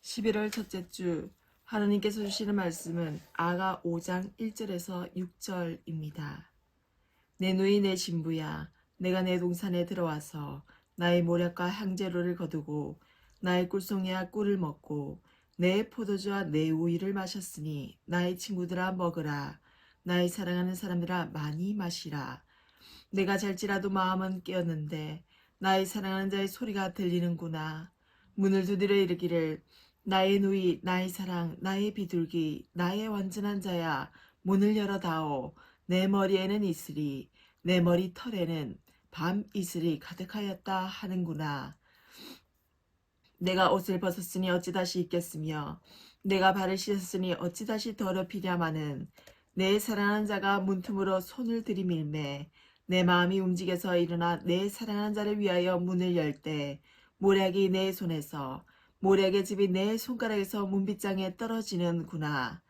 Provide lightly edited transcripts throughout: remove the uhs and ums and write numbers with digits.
11월 첫째 주 하나님께서 주시는 말씀은 아가 5장 1절에서 6절입니다. 내 누이 내 신부야, 내가 내 동산에 들어와서 나의 모략과 향재료를 거두고 나의 꿀송이와 꿀을 먹고 내 포도주와 내 우유를 마셨으니 나의 친구들아 먹으라. 나의 사랑하는 사람들아 많이 마시라. 내가 잘지라도 마음은 깨었는데 나의 사랑하는 자의 소리가 들리는구나. 문을 두드려 이르기를 나의 누이 나의 사랑 나의 비둘기 나의 완전한 자야, 문을 열어다오. 내 머리에는 이슬이 내 머리 털에는 밤 이슬이 가득하였다 하는구나. 내가 옷을 벗었으니 어찌 다시 입겠으며 내가 발을 씻었으니 어찌 다시 더럽히랴마는 내 사랑하는 자가 문틈으로 손을 들이밀매 내 마음이 움직여서 일어나 내 사랑하는 자를 위하여 문을 열 때 모략이 내 손에서 모략의 집이 내 손가락에서 문빗장에 떨어지는구나.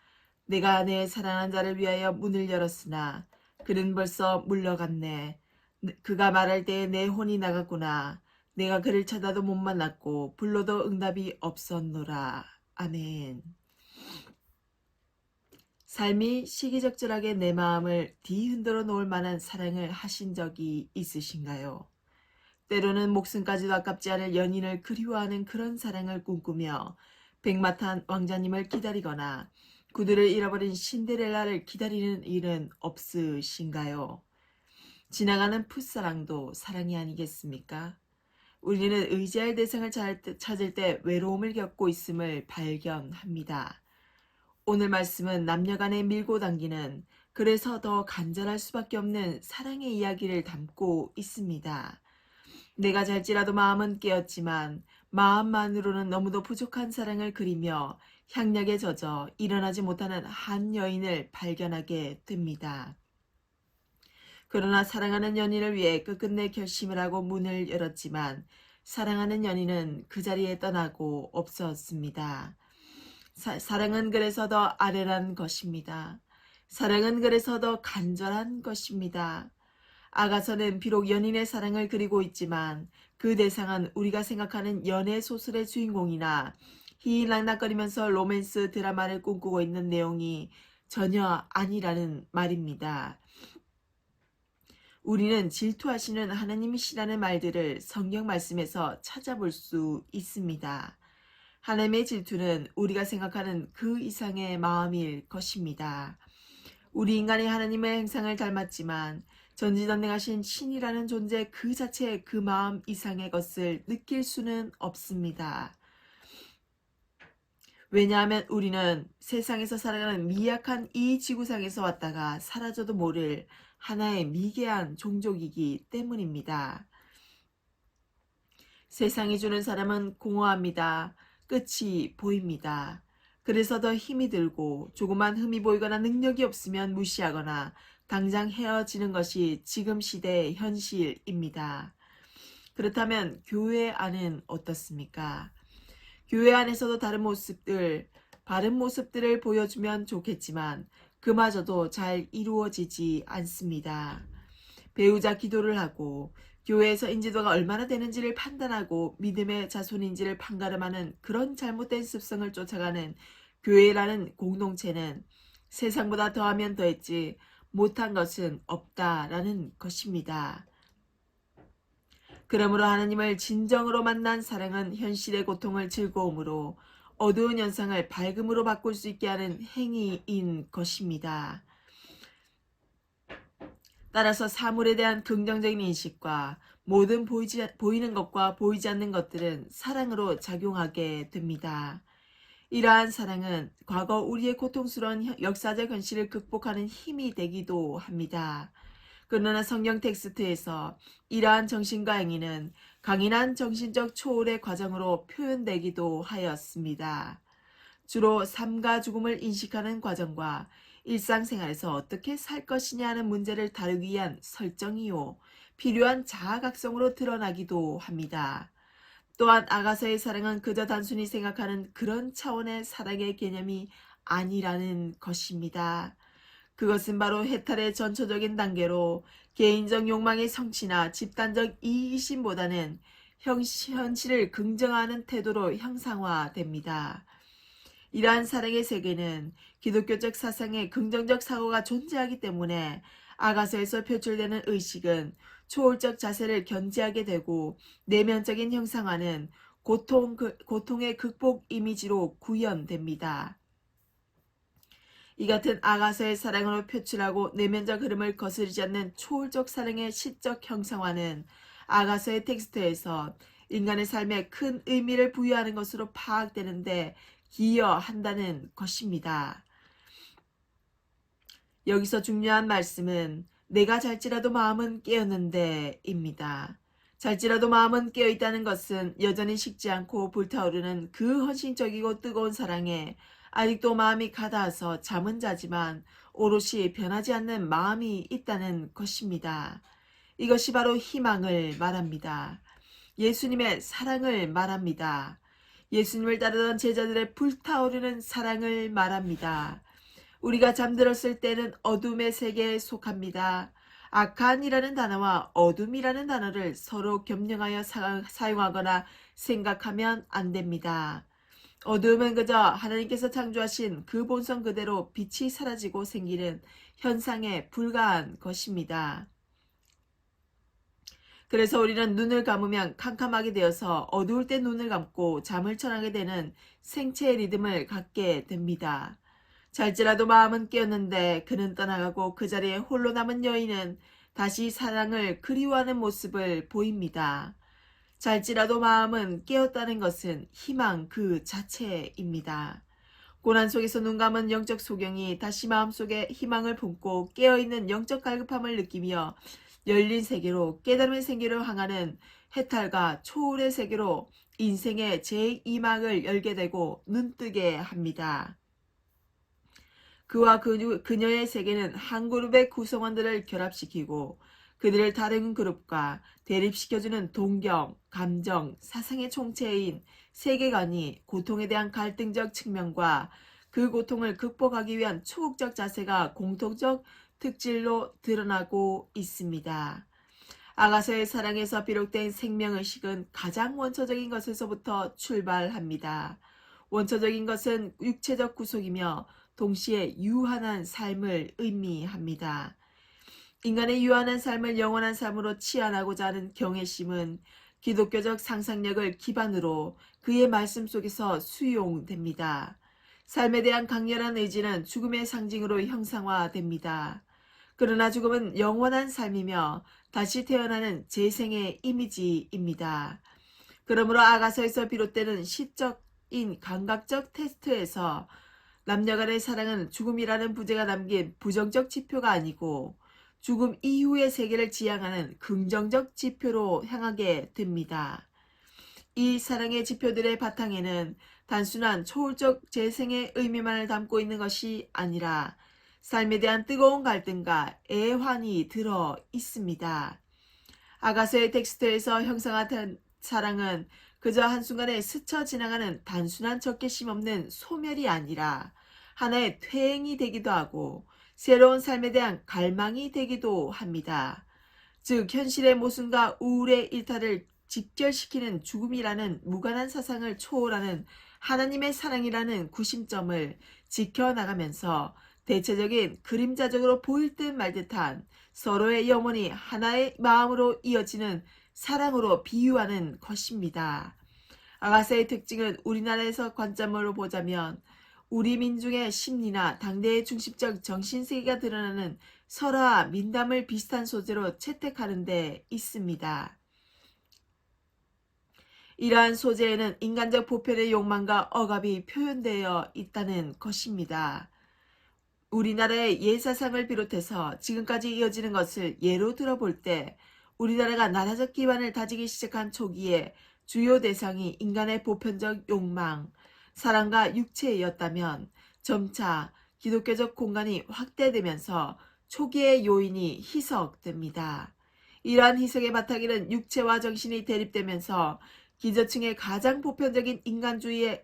내가 내 사랑하는 자를 위하여 문을 열었으나 그는 벌써 물러갔네. 그가 말할 때에 내 혼이 나갔구나. 내가 그를 찾아도 못 만났고 불러도 응답이 없었노라. 아멘. 삶이 시기적절하게 내 마음을 뒤흔들어 놓을 만한 사랑을 하신 적이 있으신가요? 때로는 목숨까지도 아깝지 않을 연인을 그리워하는 그런 사랑을 꿈꾸며 백마탄 왕자님을 기다리거나 구두를 잃어버린 신데렐라를 기다리는 일은 없으신가요? 지나가는 풋사랑도 사랑이 아니겠습니까? 우리는 의지할 대상을 찾을 때 외로움을 겪고 있음을 발견합니다. 오늘 말씀은 남녀간에 밀고 당기는, 그래서 더 간절할 수밖에 없는 사랑의 이야기를 담고 있습니다. 내가 잘지라도 마음은 깨었지만 마음만으로는 너무도 부족한 사랑을 그리며 향락에 젖어 일어나지 못하는 한 여인을 발견하게 됩니다. 그러나 사랑하는 연인을 위해 끝끝내 결심을 하고 문을 열었지만 사랑하는 연인은 그 자리에 떠나고 없었습니다. 사랑은 그래서 더 아련한 것입니다. 사랑은 그래서 더 간절한 것입니다. 아가서는 비록 연인의 사랑을 그리고 있지만 그 대상은 우리가 생각하는 연애 소설의 주인공이나 희희낙낙거리면서 로맨스 드라마를 꿈꾸고 있는 내용이 전혀 아니라는 말입니다. 우리는 질투하시는 하나님이시라는 말들을 성경 말씀에서 찾아볼 수 있습니다. 하나님의 질투는 우리가 생각하는 그 이상의 마음일 것입니다. 우리 인간이 하나님의 형상을 닮았지만 전지전능하신 신이라는 존재 그 자체의 그 마음 이상의 것을 느낄 수는 없습니다. 왜냐하면 우리는 세상에서 살아가는 미약한 이 지구상에서 왔다가 사라져도 모를 하나의 미개한 종족이기 때문입니다. 세상이 주는 사람은 공허합니다. 끝이 보입니다. 그래서 더 힘이 들고 조그만 흠이 보이거나 능력이 없으면 무시하거나 당장 헤어지는 것이 지금 시대의 현실입니다. 그렇다면 교회 안은 어떻습니까? 교회 안에서도 바른 모습들을 보여주면 좋겠지만 그마저도 잘 이루어지지 않습니다. 배우자 기도를 하고 교회에서 인지도가 얼마나 되는지를 판단하고 믿음의 자손인지를 판가름하는 그런 잘못된 습성을 쫓아가는 교회라는 공동체는 세상보다 더하면 더했지 못한 것은 없다라는 것입니다. 그러므로 하나님을 진정으로 만난 사랑은 현실의 고통을 즐거움으로, 어두운 현상을 밝음으로 바꿀 수 있게 하는 행위인 것입니다. 따라서 사물에 대한 긍정적인 인식과 모든 보이는 것과 보이지 않는 것들은 사랑으로 작용하게 됩니다. 이러한 사랑은 과거 우리의 고통스러운 역사적 현실을 극복하는 힘이 되기도 합니다. 그러나 성경 텍스트에서 이러한 정신과 행위는 강인한 정신적 초월의 과정으로 표현되기도 하였습니다. 주로 삶과 죽음을 인식하는 과정과 일상생활에서 어떻게 살 것이냐는 문제를 다루기 위한 설정이요, 필요한 자아각성으로 드러나기도 합니다. 또한 아가서의 사랑은 그저 단순히 생각하는 그런 차원의 사랑의 개념이 아니라는 것입니다. 그것은 바로 해탈의 전초적인 단계로 개인적 욕망의 성취나 집단적 이익심보다는 현실을 긍정하는 태도로 형상화됩니다. 이러한 사랑의 세계는 기독교적 사상에 긍정적 사고가 존재하기 때문에 아가서에서 표출되는 의식은 초월적 자세를 견지하게 되고 내면적인 형상화는 고통의 극복 이미지로 구현됩니다. 이 같은 아가서의 사랑으로 표출하고 내면적 흐름을 거스르지 않는 초월적 사랑의 시적 형상화는 아가서의 텍스트에서 인간의 삶에 큰 의미를 부여하는 것으로 파악되는데 기여한다는 것입니다. 여기서 중요한 말씀은 내가 잘지라도 마음은 깨었는데 입니다. 잘지라도 마음은 깨어있다는 것은 여전히 식지 않고 불타오르는 그 헌신적이고 뜨거운 사랑에 아직도 마음이 가다아서 잠은 자지만 오롯이 변하지 않는 마음이 있다는 것입니다. 이것이 바로 희망을 말합니다. 예수님의 사랑을 말합니다. 예수님을 따르던 제자들의 불타오르는 사랑을 말합니다. 우리가 잠들었을 때는 어둠의 세계에 속합니다. 악한이라는 단어와 어둠이라는 단어를 서로 겸용하여 사용하거나 생각하면 안 됩니다. 어둠은 그저 하나님께서 창조하신 그 본성 그대로 빛이 사라지고 생기는 현상에 불과한 것입니다. 그래서 우리는 눈을 감으면 캄캄하게 되어서 어두울 때 눈을 감고 잠을 청하게 되는 생체의 리듬을 갖게 됩니다. 잘지라도 마음은 깨었는데 그는 떠나가고 그 자리에 홀로 남은 여인은 다시 사랑을 그리워하는 모습을 보입니다. 잘지라도 마음은 깨었다는 것은 희망 그 자체입니다. 고난 속에서 눈 감은 영적 소경이 다시 마음속에 희망을 품고 깨어있는 영적 갈급함을 느끼며 열린 세계로 깨달음의 세계로 향하는 해탈과 초월의 세계로 인생의 제2막을 열게 되고 눈뜨게 합니다. 그와 그녀의 세계는 한 그룹의 구성원들을 결합시키고 그들을 다른 그룹과 대립시켜주는 동경, 감정, 사상의 총체인 세계관이 고통에 대한 갈등적 측면과 그 고통을 극복하기 위한 초국적 자세가 공통적 특질로 드러나고 있습니다. 아가서의 사랑에서 비롯된 생명의식은 가장 원초적인 것에서부터 출발합니다. 원초적인 것은 육체적 구속이며 동시에 유한한 삶을 의미합니다. 인간의 유한한 삶을 영원한 삶으로 치환하고자 하는 경외심은 기독교적 상상력을 기반으로 그의 말씀 속에서 수용됩니다. 삶에 대한 강렬한 의지는 죽음의 상징으로 형상화됩니다. 그러나 죽음은 영원한 삶이며 다시 태어나는 재생의 이미지입니다. 그러므로 아가서에서 비롯되는 시적인 감각적 테스트에서 남녀 간의 사랑은 죽음이라는 부제가 담긴 부정적 지표가 아니고 죽음 이후의 세계를 지향하는 긍정적 지표로 향하게 됩니다. 이 사랑의 지표들의 바탕에는 단순한 초월적 재생의 의미만을 담고 있는 것이 아니라 삶에 대한 뜨거운 갈등과 애환이 들어 있습니다. 아가서의 텍스트에서 형상화된 사랑은 그저 한순간에 스쳐 지나가는 단순한 적개심 없는 소멸이 아니라 하나의 퇴행이 되기도 하고 새로운 삶에 대한 갈망이 되기도 합니다. 즉 현실의 모순과 우울의 일탈을 직결시키는 죽음이라는 무관한 사상을 초월하는 하나님의 사랑이라는 구심점을 지켜나가면서 대체적인 그림자적으로 보일 듯 말 듯한 서로의 영혼이 하나의 마음으로 이어지는 사랑으로 비유하는 것입니다. 아가서의 특징은 우리나라에서 관점으로 보자면 우리 민중의 심리나 당대의 중심적 정신세계가 드러나는 설화와 민담을 비슷한 소재로 채택하는 데 있습니다. 이러한 소재에는 인간적 보편의 욕망과 억압이 표현되어 있다는 것입니다. 우리나라의 예사상을 비롯해서 지금까지 이어지는 것을 예로 들어볼 때 우리나라가 나라적 기반을 다지기 시작한 초기에 주요 대상이 인간의 보편적 욕망, 사랑과 육체였다면 점차 기독교적 공간이 확대되면서 초기의 요인이 희석됩니다. 이러한 희석의 바탕에는 육체와 정신이 대립되면서 기저층의 가장 보편적인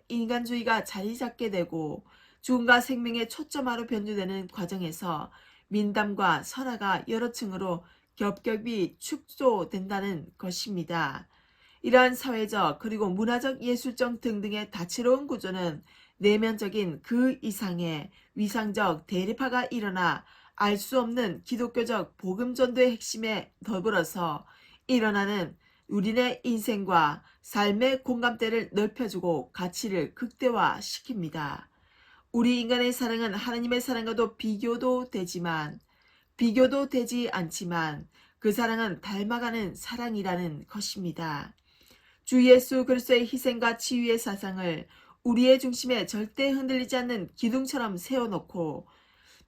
인간주의가 자리 잡게 되고 죽음과 생명의 초점화로 변주되는 과정에서 민담과 설화가 여러 층으로 겹겹이 축소된다는 것입니다. 이러한 사회적 그리고 문화적 예술적 등등의 다채로운 구조는 내면적인 그 이상의 위상적 대립화가 일어나 알 수 없는 기독교적 복음 전도의 핵심에 더불어서 일어나는 우리네 인생과 삶의 공감대를 넓혀주고 가치를 극대화시킵니다. 우리 인간의 사랑은 하나님의 사랑과도 비교도 되지 않지만 그 사랑은 닮아가는 사랑이라는 것입니다. 주 예수 그리스도의 희생과 치유의 사상을 우리의 중심에 절대 흔들리지 않는 기둥처럼 세워놓고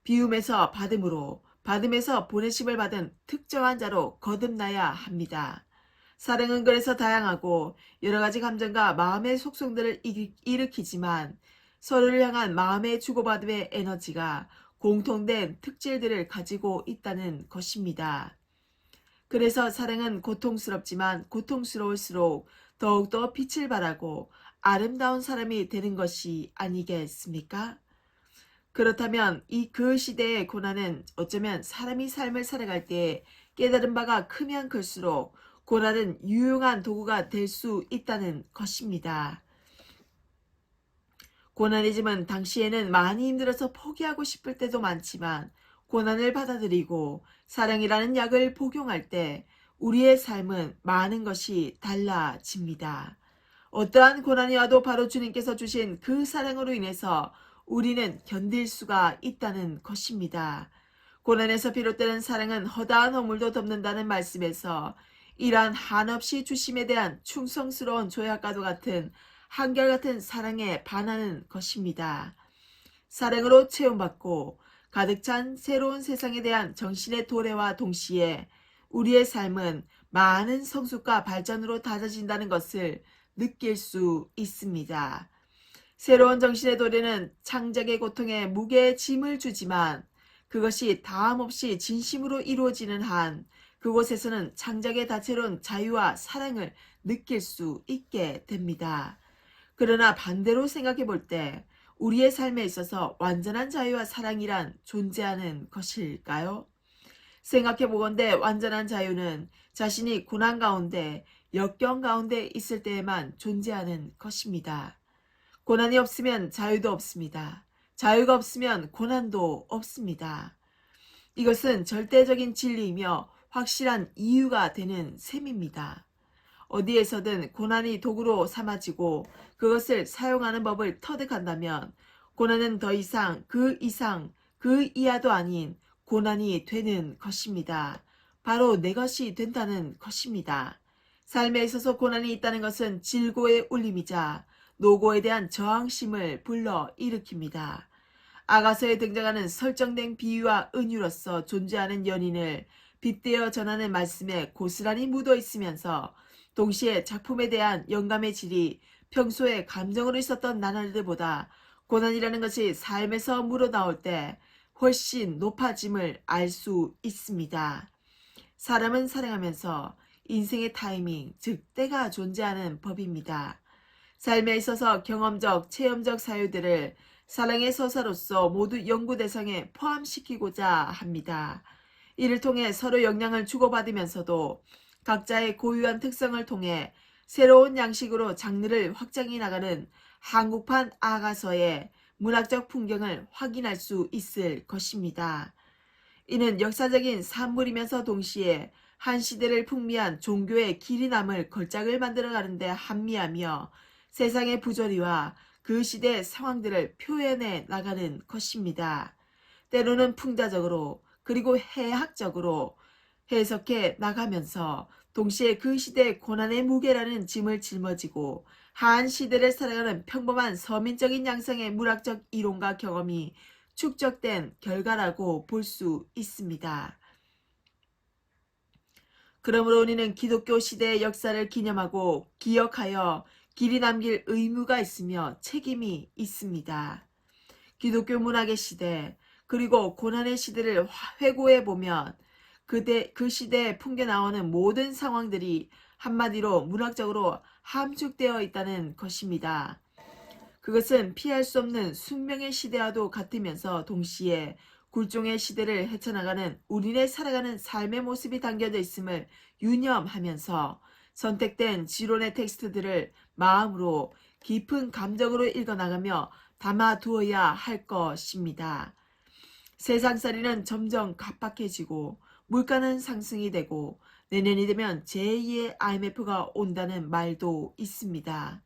비움에서 받음으로 받음에서 보내심을 받은 특정한 자로 거듭나야 합니다. 사랑은 그래서 다양하고 여러가지 감정과 마음의 속성들을 일으키지만 서로를 향한 마음의 주고받음의 에너지가 공통된 특질들을 가지고 있다는 것입니다. 그래서 사랑은 고통스럽지만 고통스러울수록 더욱더 빛을 발하고 아름다운 사람이 되는 것이 아니겠습니까? 그렇다면 그 시대의 고난은 어쩌면 사람이 삶을 살아갈 때 깨달은 바가 크면 클수록 고난은 유용한 도구가 될 수 있다는 것입니다. 고난의 짐은 당시에는 많이 힘들어서 포기하고 싶을 때도 많지만 고난을 받아들이고 사랑이라는 약을 복용할 때 우리의 삶은 많은 것이 달라집니다. 어떠한 고난이 와도 바로 주님께서 주신 그 사랑으로 인해서 우리는 견딜 수가 있다는 것입니다. 고난에서 비롯되는 사랑은 허다한 허물도 덮는다는 말씀에서 이러한 한없이 주심에 대한 충성스러운 조약과도 같은 한결같은 사랑에 반하는 것입니다. 사랑으로 체험받고 가득 찬 새로운 세상에 대한 정신의 도래와 동시에 우리의 삶은 많은 성숙과 발전으로 다져진다는 것을 느낄 수 있습니다. 새로운 정신의 도래는 창작의 고통에 무게의 짐을 주지만 그것이 다함없이 진심으로 이루어지는 한 그곳에서는 창작의 다채로운 자유와 사랑을 느낄 수 있게 됩니다. 그러나 반대로 생각해 볼 때 우리의 삶에 있어서 완전한 자유와 사랑이란 존재하는 것일까요? 생각해 보건대 완전한 자유는 자신이 고난 가운데 역경 가운데 있을 때에만 존재하는 것입니다. 고난이 없으면 자유도 없습니다. 자유가 없으면 고난도 없습니다. 이것은 절대적인 진리이며 확실한 이유가 되는 셈입니다. 어디에서든 고난이 도구로 삼아지고 그것을 사용하는 법을 터득한다면 고난은 더 이상, 그 이하도 아닌 고난이 되는 것입니다. 바로 내 것이 된다는 것입니다. 삶에 있어서 고난이 있다는 것은 질고의 울림이자 노고에 대한 저항심을 불러일으킵니다. 아가서에 등장하는 설정된 비유와 은유로서 존재하는 연인을 빗대어 전하는 말씀에 고스란히 묻어 있으면서 동시에 작품에 대한 영감의 질이 평소에 감정으로 있었던 나날들보다 고난이라는 것이 삶에서 물어나올 때 훨씬 높아짐을 알 수 있습니다. 사람은 사랑하면서 인생의 타이밍, 즉 때가 존재하는 법입니다. 삶에 있어서 경험적, 체험적 사유들을 사랑의 서사로서 모두 연구 대상에 포함시키고자 합니다. 이를 통해 서로 영향을 주고받으면서도 각자의 고유한 특성을 통해 새로운 양식으로 장르를 확장해 나가는 한국판 아가서의 문학적 풍경을 확인할 수 있을 것입니다. 이는 역사적인 산물이면서 동시에 한 시대를 풍미한 종교의 길이 남을 걸작을 만들어가는데 한미하며 세상의 부조리와 그 시대의 상황들을 표현해 나가는 것입니다. 때로는 풍자적으로 그리고 해학적으로 해석해 나가면서 동시에 그 시대의 고난의 무게라는 짐을 짊어지고 한 시대를 살아가는 평범한 서민적인 양상의 문학적 이론과 경험이 축적된 결과라고 볼 수 있습니다. 그러므로 우리는 기독교 시대의 역사를 기념하고 기억하여 길이 남길 의무가 있으며 책임이 있습니다. 기독교 문학의 시대 그리고 고난의 시대를 회고해 보면 그 시대에 풍겨나오는 모든 상황들이 한마디로 문학적으로 함축되어 있다는 것입니다. 그것은 피할 수 없는 숙명의 시대와도 같으면서 동시에 굴종의 시대를 헤쳐나가는 우리네 살아가는 삶의 모습이 담겨져 있음을 유념하면서 선택된 지론의 텍스트들을 마음으로 깊은 감정으로 읽어나가며 담아두어야 할 것입니다. 세상살이는 점점 각박해지고 물가는 상승이 되고 내년이 되면 제2의 IMF가 온다는 말도 있습니다.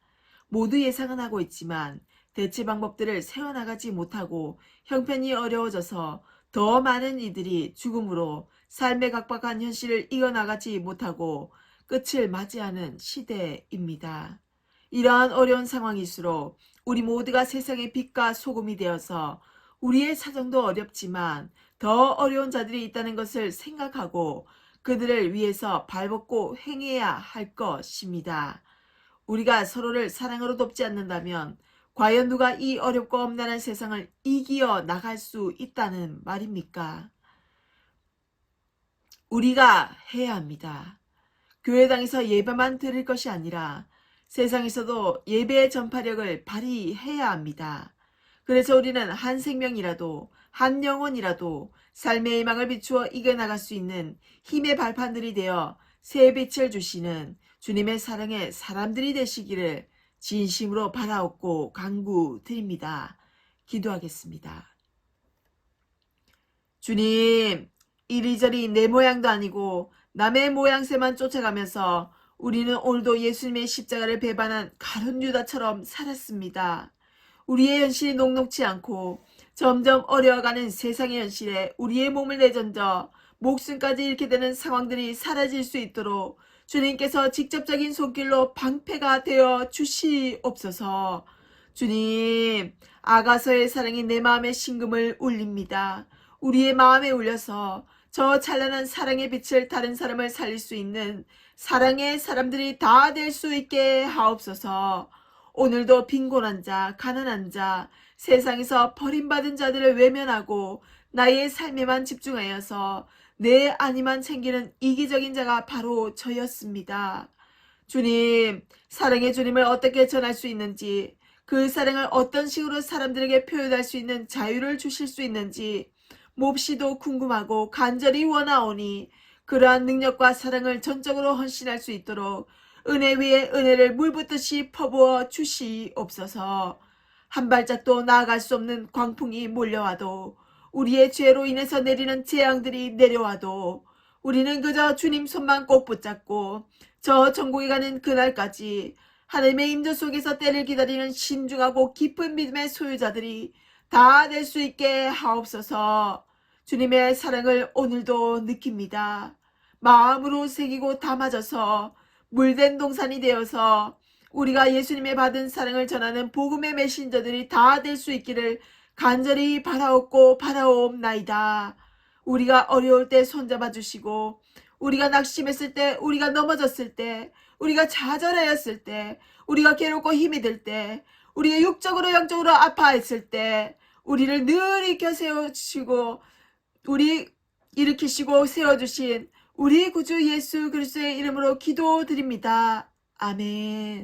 모두 예상은 하고 있지만 대체 방법들을 세워나가지 못하고 형편이 어려워져서 더 많은 이들이 죽음으로 삶의 각박한 현실을 이겨나가지 못하고 끝을 맞이하는 시대입니다. 이러한 어려운 상황일수록 우리 모두가 세상의 빛과 소금이 되어서 우리의 사정도 어렵지만 더 어려운 자들이 있다는 것을 생각하고 그들을 위해서 발벗고 행해야 할 것입니다. 우리가 서로를 사랑으로 돕지 않는다면 과연 누가 이 어렵고 엄난한 세상을 이기어 나갈 수 있다는 말입니까? 우리가 해야 합니다. 교회당에서 예배만 드릴 것이 아니라 세상에서도 예배의 전파력을 발휘해야 합니다. 그래서 우리는 한 생명이라도 한 영혼이라도 삶의 희망을 비추어 이겨나갈 수 있는 힘의 발판들이 되어 새 빛을 주시는 주님의 사랑의 사람들이 되시기를 진심으로 바라옵고 간구드립니다. 기도하겠습니다. 주님, 이리저리 내 모양도 아니고 남의 모양새만 쫓아가면서 우리는 오늘도 예수님의 십자가를 배반한 가룟 유다처럼 살았습니다. 우리의 현실이 녹록지 않고 점점 어려워가는 세상의 현실에 우리의 몸을 내던져 목숨까지 잃게 되는 상황들이 사라질 수 있도록 주님께서 직접적인 손길로 방패가 되어 주시옵소서. 주님, 아가서의 사랑이 내 마음의 심금을 울립니다. 우리의 마음에 울려서 저 찬란한 사랑의 빛을 다른 사람을 살릴 수 있는 사랑의 사람들이 다 될 수 있게 하옵소서. 오늘도 빈곤한 자, 가난한 자, 세상에서 버림받은 자들을 외면하고 나의 삶에만 집중하여서 내 안위만 챙기는 이기적인 자가 바로 저였습니다. 주님, 사랑의 주님을 어떻게 전할 수 있는지, 그 사랑을 어떤 식으로 사람들에게 표현할 수 있는 자유를 주실 수 있는지 몹시도 궁금하고 간절히 원하오니 그러한 능력과 사랑을 전적으로 헌신할 수 있도록 은혜 위에 은혜를 물붓듯이 퍼부어 주시옵소서. 한 발짝도 나아갈 수 없는 광풍이 몰려와도 우리의 죄로 인해서 내리는 재앙들이 내려와도 우리는 그저 주님 손만 꼭 붙잡고 저 천국에 가는 그날까지 하나님의 임재 속에서 때를 기다리는 신중하고 깊은 믿음의 소유자들이 다 될 수 있게 하옵소서. 주님의 사랑을 오늘도 느낍니다. 마음으로 새기고 담아져서 물된 동산이 되어서 우리가 예수님의 받은 사랑을 전하는 복음의 메신저들이 다 될 수 있기를 간절히 바라옵고 바라옵나이다. 우리가 어려울 때 손잡아 주시고 우리가 낙심했을 때, 우리가 넘어졌을 때, 우리가 좌절하였을 때, 우리가 괴롭고 힘이 들 때, 우리가 육적으로 영적으로 아파했을 때 우리를 늘 일으켜 세워주시고 우리 일으키시고 세워주신 우리 구주 예수 그리스도의 이름으로 기도드립니다. 아멘.